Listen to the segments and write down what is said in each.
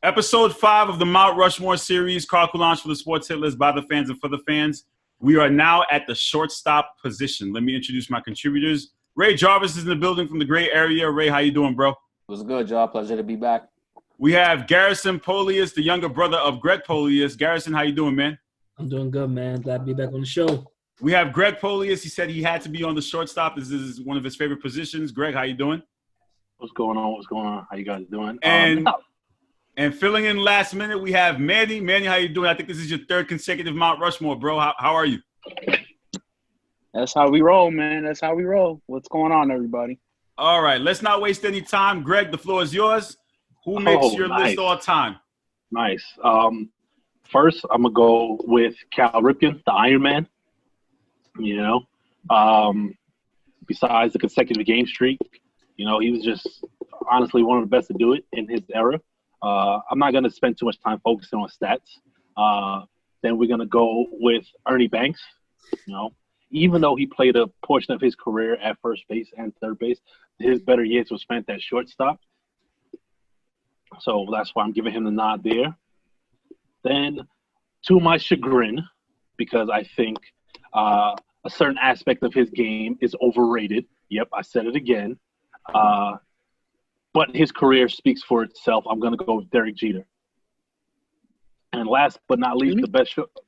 Episode 5 of the Mount Rushmore series, Carpool Lounge for the Sports Hit List by the fans and for the fans. We are now at the shortstop position. Let me introduce my contributors. Ray Jarvis is in the building from the Gray Area. Ray, how you doing, bro? What's good, y'all? Pleasure to be back. We have Garrison Polius, the younger brother of Greg Polius. Garrison, how you doing, man? I'm doing good, man. Glad to be back on the show. We have Greg Polius. He said he had to be on the shortstop. This is one of his favorite positions. Greg, how you doing? What's going on? How you guys doing? And filling in last minute, we have Manny. Manny, how you doing? I think this is your third consecutive Mount Rushmore, bro. How are you? That's how we roll, man. That's how we roll. What's going on, everybody? All right. Let's not waste any time. Greg, the floor is yours. Who makes your list all time? Nice. First, I'm going to go with Cal Ripken, the Iron Man. You know, besides the consecutive game streak, you know, he was just honestly one of the best to do it in his era. I'm not going to spend too much time focusing on stats. Then we're going to go with Ernie Banks. You know, even though he played a portion of his career at first base and third base, his better years were spent at shortstop. So that's why I'm giving him the nod there. Then, to my chagrin, because I think a certain aspect of his game is overrated. Yep, I said it again. But his career speaks for itself. I'm going to go with Derek Jeter. And last but not least, the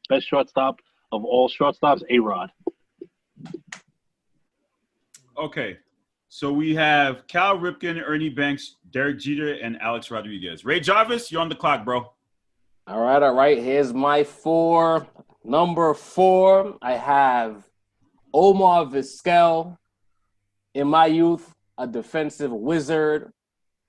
best shortstop of all shortstops, A-Rod. Okay. So we have Cal Ripken, Ernie Banks, Derek Jeter, and Alex Rodriguez. Ray Jarvis, you're on the clock, bro. All right. Here's my 4. Number 4, I have Omar Visquel. In my youth, a defensive wizard.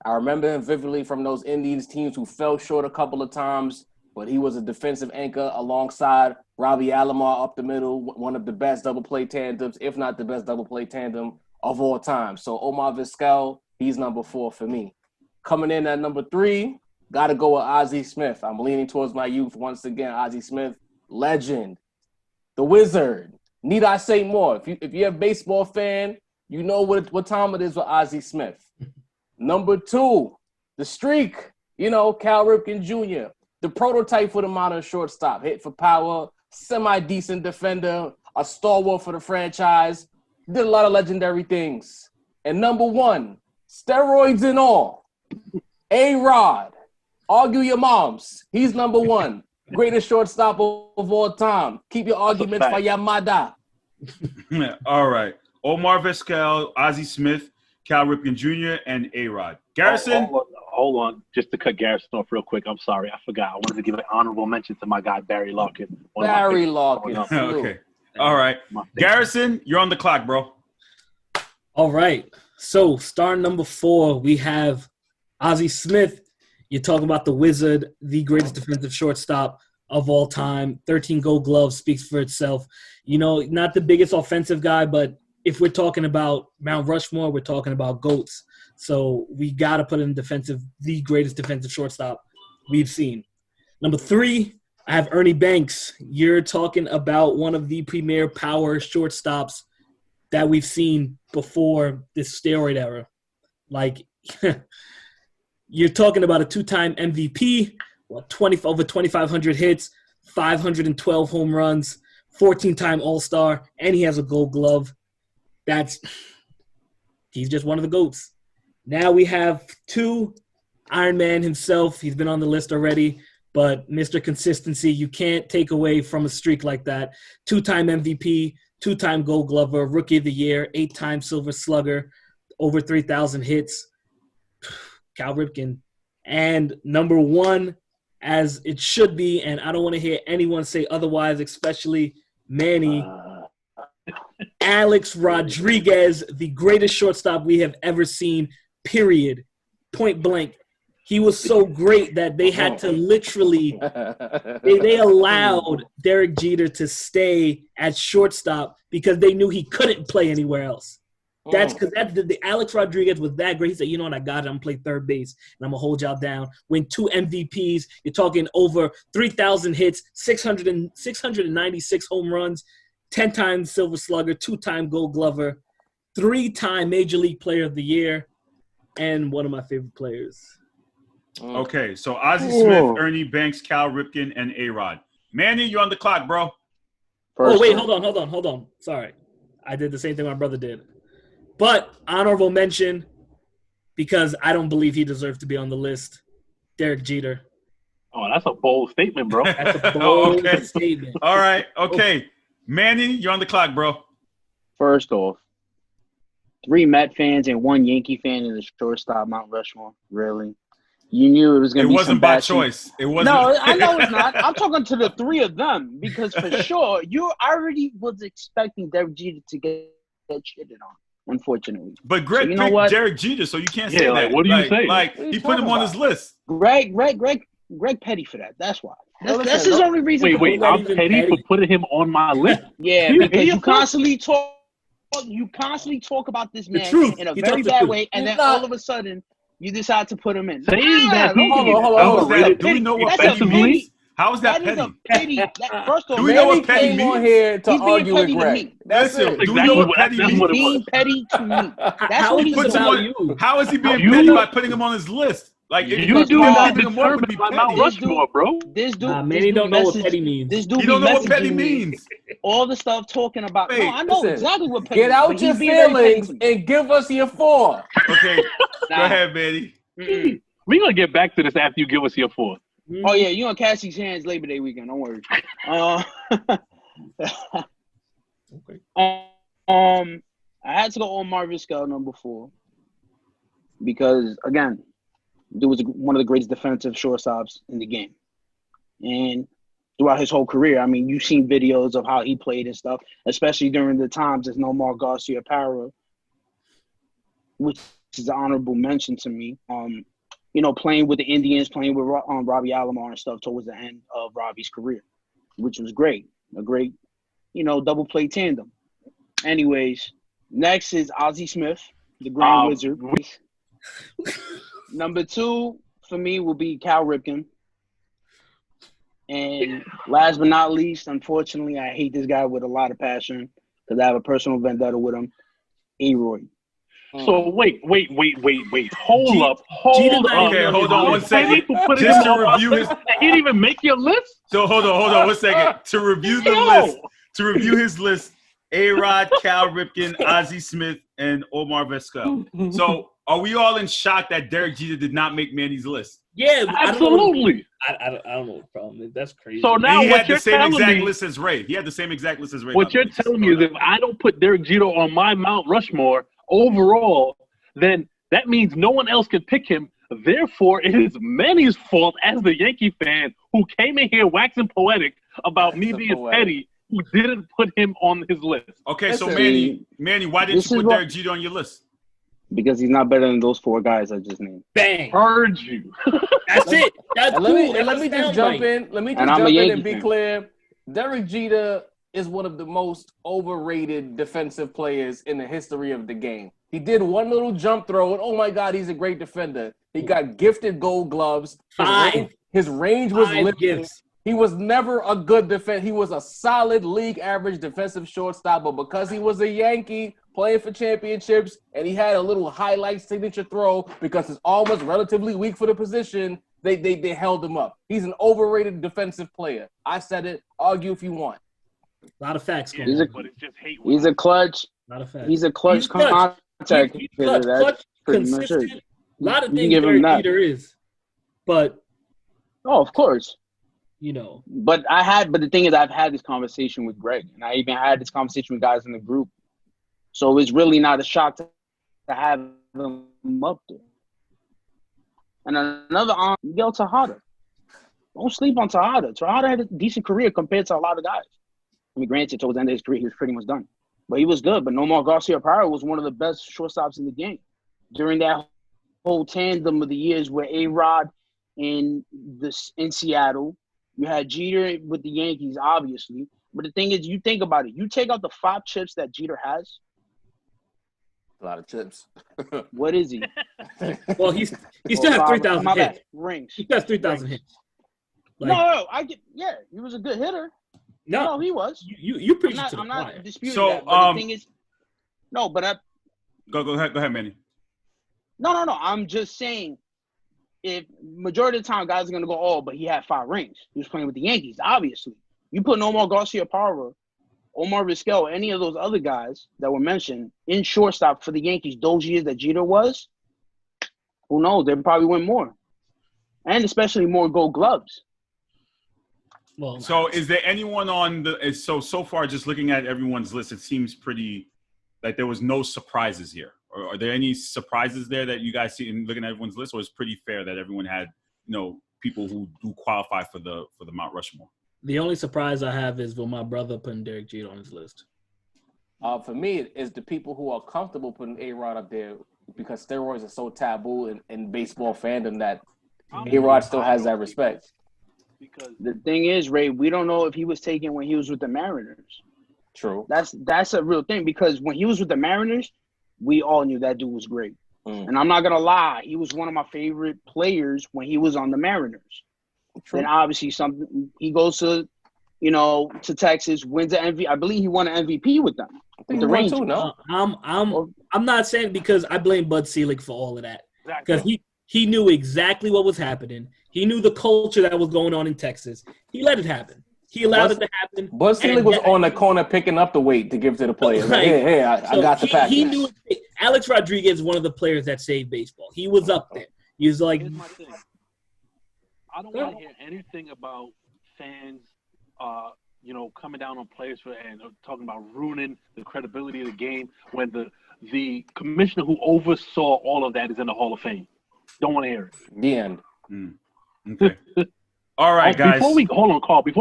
I remember him vividly from those Indians teams who fell short a couple of times, but he was a defensive anchor alongside Robbie Alomar up the middle, one of the best double play tandems, if not the best double play tandem of all time. So Omar Visquel, he's number 4 for me. Coming in at number 3, got to go with Ozzy Smith. I'm leaning towards my youth once again. Ozzy Smith, legend, the wizard. Need I say more? If you're a baseball fan, you know what time it is with Ozzy Smith. Number 2, the streak. You know, Cal Ripken Jr., the prototype for the modern shortstop. Hit for power, semi-decent defender, a stalwart for the franchise. Did a lot of legendary things. And number 1, steroids and all, A-Rod. Argue your moms. He's number 1. Greatest shortstop of all time. Keep your arguments for your mother. All right. Omar Visquel, Ozzy Smith, Cal Ripken Jr., and A-Rod. Garrison? Hold on. Just to cut Garrison off real quick. I'm sorry. I forgot. I wanted to give an honorable mention to my guy, Barry Larkin. Barry Larkin. Okay. All right. Garrison, you're on the clock, bro. All right. So, star number 4, we have Ozzy Smith. You're talking about the wizard, the greatest defensive shortstop of all time. 13 gold gloves speaks for itself. You know, not the biggest offensive guy, but if we're talking about Mount Rushmore, we're talking about GOATs. So we got to put in the greatest defensive shortstop we've seen. Number 3, I have Ernie Banks. You're talking about one of the premier power shortstops that we've seen before this steroid era. Like, you're talking about a 2-time MVP, over 2,500 hits, 512 home runs, 14-time All-Star, and he has a gold glove. He's just one of the GOATs. Now we have 2, Iron Man himself. He's been on the list already, but Mr. Consistency, you can't take away from a streak like that. 2-time MVP, 2-time Gold Glover, Rookie of the Year, 8-time Silver Slugger, over 3,000 hits. Cal Ripken. And number 1, as it should be, and I don't want to hear anyone say otherwise, especially Manny, Alex Rodriguez, the greatest shortstop we have ever seen, period. Point blank. He was so great that they had to literally they allowed Derek Jeter to stay at shortstop because they knew he couldn't play anywhere else. That's because the Alex Rodriguez was that great. He said, you know what, I got it. I'm going to play third base, and I'm going to hold y'all down. Win 2 MVPs. You're talking over 3,000 hits, 696 home runs, 10 times Silver Slugger, 2-time Gold Glover, 3-time Major League Player of the Year, and one of my favorite players. Okay, so Ozzy Smith, Ernie Banks, Cal Ripken, and A-Rod. Manny, you're on the clock, bro. Oh, wait, hold on. Sorry. I did the same thing my brother did. But honorable mention, because I don't believe he deserves to be on the list, Derek Jeter. Oh, that's a bold statement, bro. That's a bold statement. All right, okay. Manny, you're on the clock, bro. First off, 3 Met fans and 1 Yankee fan in the shortstop Mount Rushmore. Really? You knew it was going to be some It wasn't by bad choice. It wasn't. No, I know it's not. I'm talking to the 3 of them because for sure, you already was expecting Derek Jeter to get shitted on, unfortunately. But Greg so picked Derek Jeter, so you can't say like, that. what do you say? Like, he put him on his list. Greg petty for that. That's why. That's his only reason. Wait, I'm petty for putting him on my list? Yeah, because you constantly talk about this man in a very bad way, and then all of a sudden you decide to put him in. Saying that Hold on. Do we know what petty means? How is that petty? First off, do we know what petty means? On here to argue with Greg. Listen, do we know what petty means? He's being petty to me. That's what he's about you. How is he being petty by putting him on his list? Like, you do not determine by Mount Rushmore, bro. This dude, Manny don't know what petty means. This dude, you don't know what petty means. All the stuff talking about. No, I know exactly what petty. Get out your feelings and give us your 4. Okay, go ahead, Manny. We're gonna get back to this after you give us your 4. Oh yeah, you're gonna catch these hands Labor Day weekend. Don't worry. I had to go Omar Visquel number 4 because again, dude was one of the greatest defensive shortstops in the game, and throughout his whole career, I mean, you've seen videos of how he played and stuff, especially during the times as no more Garcia Para, which is an honorable mention to me. You know, playing with the Indians, playing with Robbie Alomar and stuff towards the end of Robbie's career, which was great. A great, double play tandem. Anyways, next is Ozzy Smith, the Grand Wizard. Number 2 for me will be Cal Ripken. And last but not least, unfortunately, I hate this guy with a lot of passion because I have a personal vendetta with him, A-Roy. So wait. Hold up. Okay, hold on 1 second. Just to review his. He didn't even make your list. So hold on 1 second. To review the list. To review his list: A-Rod, Cal Ripken, Ozzy Smith, and Omar Visquel. So are we all in shock that Derek Jeter did not make Manny's list? Yeah, absolutely. I don't know what the problem is. That's crazy. So now he what had you're the same telling exact me, list as Ray. He had the same exact list as Ray. What you're telling me is if I don't put Derek Jeter on my Mount Rushmore overall, then that means no one else can pick him. Therefore, it is Manny's fault as the Yankee fan who came in here waxing poetic about me being petty, who didn't put him on his list. Okay, so Manny, why didn't you put Derek Jeter on your list? Because he's not better than those 4 guys I just named. Bang. Heard you. That's it. That's cool. Let me just jump in. Let me just jump in and be clear. Derek Jeter is one of the most overrated defensive players in the history of the game. He did one little jump throw, and oh my God, he's a great defender. He got gifted Gold Gloves. His range was limited. He was never a good defense. He was a solid league average defensive shortstop, but because he was a Yankee playing for championships and he had a little highlight signature throw because his arm was relatively weak for the position, they held him up. He's an overrated defensive player. I said it. Argue if you want. A lot of facts. He's a clutch. Not a fact. He's a clutch contact. He's clutch, consistent. A lot of things Derek Jeter is, but of course. But the thing is, I've had this conversation with Greg, and I even had this conversation with guys in the group. So it's really not a shock to have him up there. And another Miguel Tejada. Don't sleep on Tejada. Tejada had a decent career compared to a lot of guys. I mean, granted, towards the end of his career, he was pretty much done. But he was good. But Nomar Garcia Para was one of the best shortstops in the game. During that whole tandem of the years where A-Rod in Seattle, you had Jeter with the Yankees, obviously. But the thing is, you think about it. You take out the 5 chips that Jeter has. A lot of chips. What is he? Well, he still has 3,000 hits. Rings. He has 3,000 hits. No, he was a good hitter. No, he was. You preach to the I'm choir. not disputing that. But the thing is, no, but go ahead, Manny. No. I'm just saying if majority of the time guys are gonna go, oh, but he had 5 rings. He was playing with the Yankees, obviously. You put Omar Garcia-Parra, Omar Visquel, any of those other guys that were mentioned in shortstop for the Yankees those years that Jeter was, who knows? They'd probably win more. And especially more gold gloves. Well, So is there anyone on the so far just looking at everyone's list, it seems pretty like there was no surprises here. Or are there any surprises there that you guys see in looking at everyone's list, or it's pretty fair that everyone had, people who do qualify for the Mount Rushmore? the only surprise I have is with my brother putting Derek Jeter on his list. For me, it's the people who are comfortable putting A-Rod up there because steroids are so taboo in baseball fandom that A-Rod still has that respect. Because the thing is, Ray, we don't know if he was taken when he was with the Mariners. True. That's a real thing because when he was with the Mariners, we all knew that dude was great. And I'm not gonna lie, he was one of my favorite players when he was on the Mariners. True. Then obviously he goes to, to Texas, wins an MVP. I believe he won an MVP with them. I think The he won Rangers. too, no? I'm not saying because I blame Bud Selig for all of that. Because Exactly. he knew exactly what was happening. He knew the culture that was going on in Texas. He let it happen. He allowed it to happen. Bud Selig was on the corner picking up the weight to give to the players. Like, hey, I got the package. He knew Alex Rodriguez is one of the players that saved baseball. He was up there. He was like, Here's my thing. I don't want to hear anything about fans, coming down on players and talking about ruining the credibility of the game when the commissioner who oversaw all of that is in the Hall of Fame. Don't want to hear it. The end. Okay. All right, guys. Before we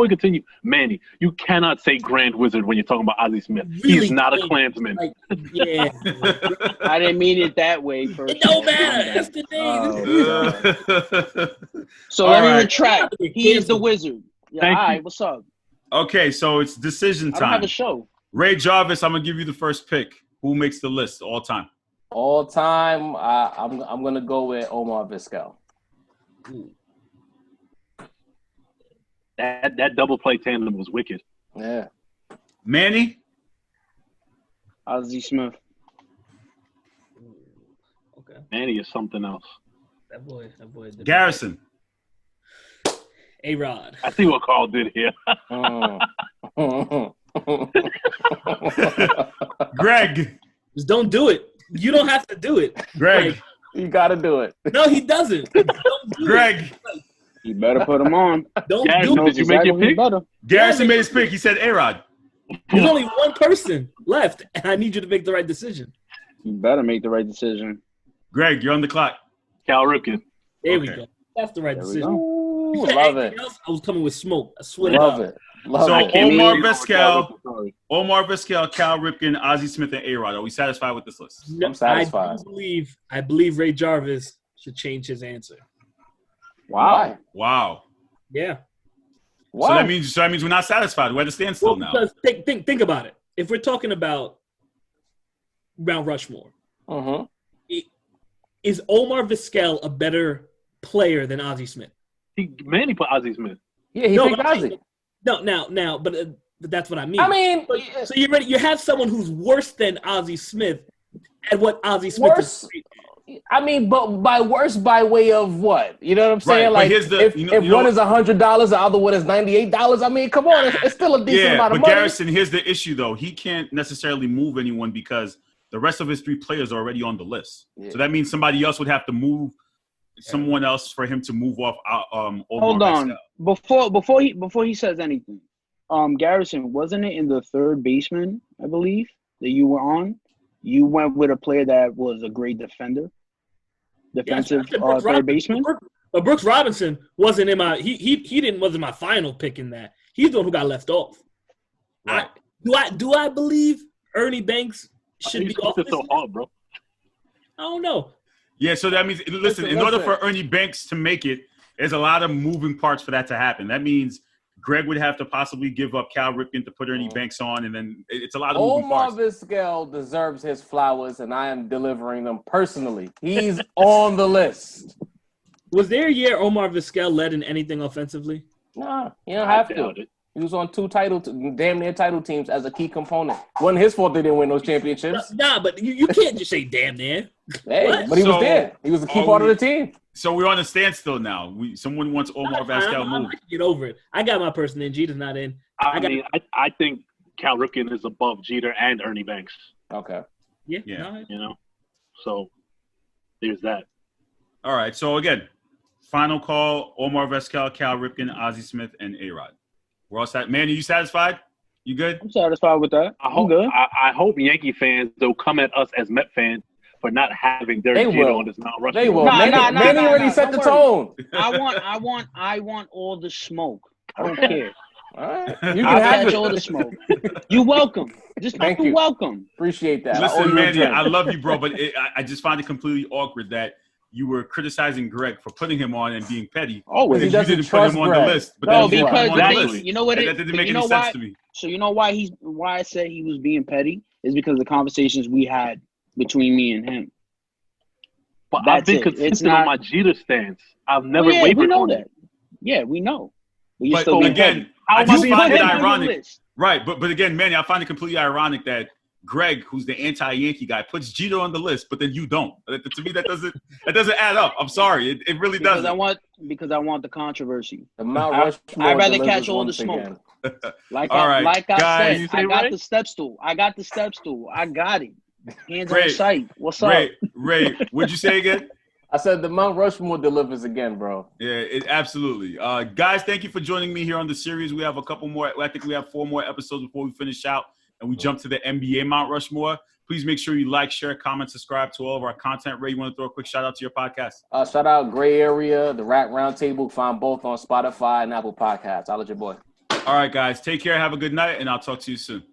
continue, Manny, you cannot say Grand Wizard when you're talking about Ozzy Smith. Really He's not a can't. Klansman. like, yeah. I didn't mean it that way. First It don't matter. That's the thing. So All let me right. retract. He is the wizard. Yeah, Thank all you. right, what's up? Okay, so it's decision I don't have time. a show. Ray Jarvis, I'm gonna give you the first pick. Who makes the list all time? All time, I'm gonna go with Omar Visquel. That double play tandem was wicked. Yeah. Manny? Ozzy Smith. Okay. Manny is something else. That boy. Garrison? A-Rod. I see what Carl did here. Greg? Just don't do it. You don't have to do it. Greg? Like, You gotta do it. no, he doesn't. Don't do Greg? You better put him on. it. Don't Garrison, do it. did you make your pick? Better. Garrison made his pick. He said A-Rod. There's only one person left, and I need you to make the right decision. You better make the right decision. Greg, you're on the clock. Cal Ripken. There we Okay. go. That's the right There we decision. go. Ooh, You said love anything it. else, I was coming with smoke. I swear to Love God. it. Love So it. Omar Cal Visquel, Ripken, sorry. Cal Ripken, Ozzy Smith, and A-Rod. Are we satisfied with this list? No, I'm satisfied. I believe Ray Jarvis should change his answer. Why? Wow. Yeah. Why? So that means we're not satisfied. We're at a standstill now. Because think about it. If we're talking about Mount Rushmore, is Omar Visquel a better player than Ozzie Smith? Manny put Ozzy Smith. Yeah, he No, picked but I'm Ozzy. saying- No, but that's what I mean. I mean, So you have someone who's worse than Ozzie Smith at what Ozzie Smith worse. is. I mean, but by worse by way of what? You know what I'm saying? Right, but Like, here's the- if you know- one is $100, the other one is $98. I mean, come on, it's still a decent Yeah, amount of but money. Garrison, here's the issue, though. He can't necessarily move anyone because the rest of his 3 players are already on the list. Yeah. So that means somebody else would have to move someone else for him to move off Omar Hold on. Visquel. Before he says anything, Garrison, wasn't it in the third baseman, I believe, that you were on? You went with a player that was a great defender, defensive third baseman. But Brooks Robinson wasn't in my wasn't my final pick in that. He's the one who got left off. Right. Do I believe Ernie Banks should You be off squeezed this it so list? hard, bro. I don't know. Yeah, so that means, listen, in order listen. for Ernie Banks to make it, there's a lot of moving parts for that to happen. That means Greg would have to possibly give up Cal Ripken to put Ernie Banks on, and then it's a lot of moving Omar parts. Visquel deserves his flowers, and I am delivering them personally. He's on the list. Was there a year Omar Visquel led in anything offensively? Nah, you don't I have to. doubt it. He was on damn near title teams as a key component. Wasn't his fault they didn't win those championships. Nah, but you can't just say damn near. Hey, but he was there. He was a key part of the team. So we're on a standstill now. Someone wants Omar Visquel moved. Get over it. I got my person in. Jeter's not in. I think Cal Ripken is above Jeter and Ernie Banks. Okay. Yeah. Yeah. You know, so there's that. All right. So again, final call: Omar Visquel, Cal Ripken, Ozzy Smith, and A-Rod. We're all set. Manny, you satisfied? You good? I'm satisfied with that. I hope Yankee fans don't come at us as Met fans for not having Derek Jeter on this Mount Rushmore. They will. Manny already set the tone. I want all the smoke. I don't care. All right. You can catch all the smoke. You're welcome. Thank you. Welcome. Appreciate that. Listen, Manny, I love you, bro, but I just find it completely awkward that you were criticizing Greg for putting him on and being petty. Oh, he doesn't didn't put him on the list. But no, because you know what? That didn't make any sense to me. So you know why I said he was being petty is because of the conversations we had between me and him. But I've been consistent on my Jeter stance. I've never wavered. We know on that. it. Yeah, we know. But again, I just find it ironic. Right, but again, Manny, I find it completely ironic that Greg, who's the anti-Yankee guy, puts Jeter on the list, but then you don't. To me, that doesn't add up. I'm sorry, it really doesn't. Because I want the controversy. The Mount Rushmore. I'd rather catch all the smoke. Like I said, I got the step stool. I got it. Hands on sight. What's up? Ray, what'd you say again? I said the Mount Rushmore delivers again, bro. Yeah, absolutely. Guys, thank you for joining me here on the series. We have a couple more. I think we have 4 more episodes before we finish out and we jump to the NBA Mount Rushmore. Please make sure you like, share, comment, subscribe to all of our content. Ray, you want to throw a quick shout out to your podcast? Shout out Gray Area, the Rat Roundtable. Find both on Spotify and Apple Podcasts. I'll let your boy. All right, guys. Take care. Have a good night, and I'll talk to you soon.